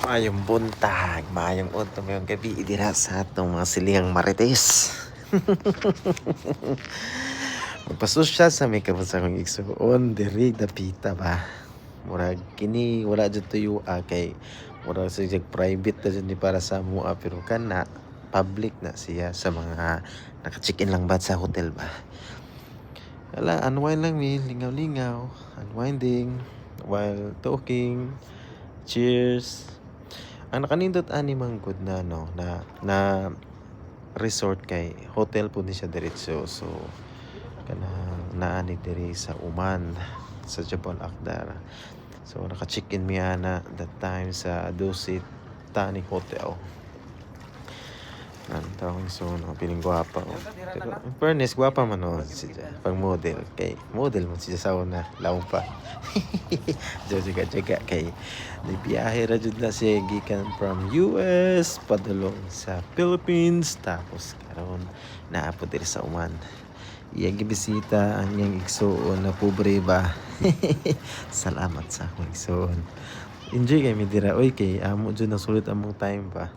Maayong buntag, maayong unto ngayong gabi dira sa atong mga silihang marites. Magpasosyal sa may kabut sa akong igsuon, diri dapita ba. Murag kini wala jud tuyo kay murag sa private na jud ni para sa mua pero kana public na siya sa mga naka-check-in lang ba sa hotel ba. Wala, unwind lang mi, lingaw-lingaw, unwinding while talking. Cheers. Ang nakanindot ani manggod na na resort kay hotel po ni siya diretso. So kanang naani diri sa Uman sa Jabal Akdar. So naka-check-in mi ana that time sa Dusit Tani Hotel. Nantawang so piling gwapa pero in fairness gwapa man siya pang model kay model man siya sa una laong pa. Jaga kay biyahe ra jud na siya gikan from US padulong sa Philippines tapos karon naapod diri sa Oman. Iya gibisita ang iyang igsuon na pobre ba. Salamat sa akong igsuon. Enjoy kay mi dira oy kay amo jud nasulit among time pa.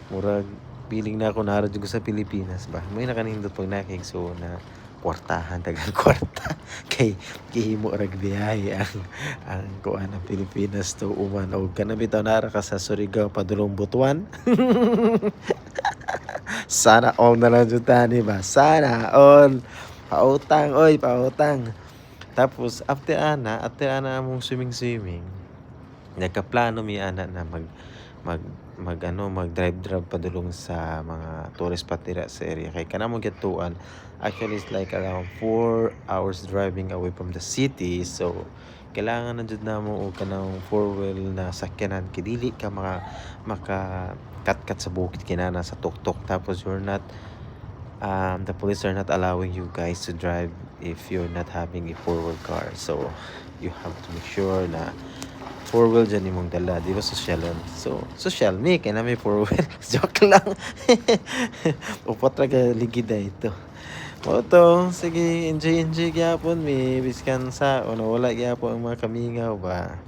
Murag feeling na ako nara jud sa Pilipinas ba. May nakanindot pag nakigsuon na kwartahan tagang kwarta kay gihimo rag biyahe ang kuan ng Pilipinas to Uman o kana bitaw nara ka sa Surigao padulong Butuan. Sana all na lang jud tani ba, sana all pautang oy pautang. Tapos after ana among swimming nagkaplano mi ana na mag drive padulong sa mga tourist spot dira sa area kay kanamo gituan. Actually it's like around 4 hours driving away from the city, so kailangan na jud namo og kanang four wheel na sakyanan kay dili ka maka kat sa bukid kinana sa tuktok tapos you're not the police are not allowing you guys to drive if you're not having a four-wheel car, so you have to make sure na four-wheel dyan imong dala, di ba sosyalon? So, social me, kaya na may four-wheel. Joke lang. Upat na ka ligida ito. O to, sige, enjoy gyapon mi. Biskan sa, wala gyapon ang mga kamingaw ba.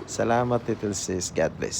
Salamat, Little Sis. God bless.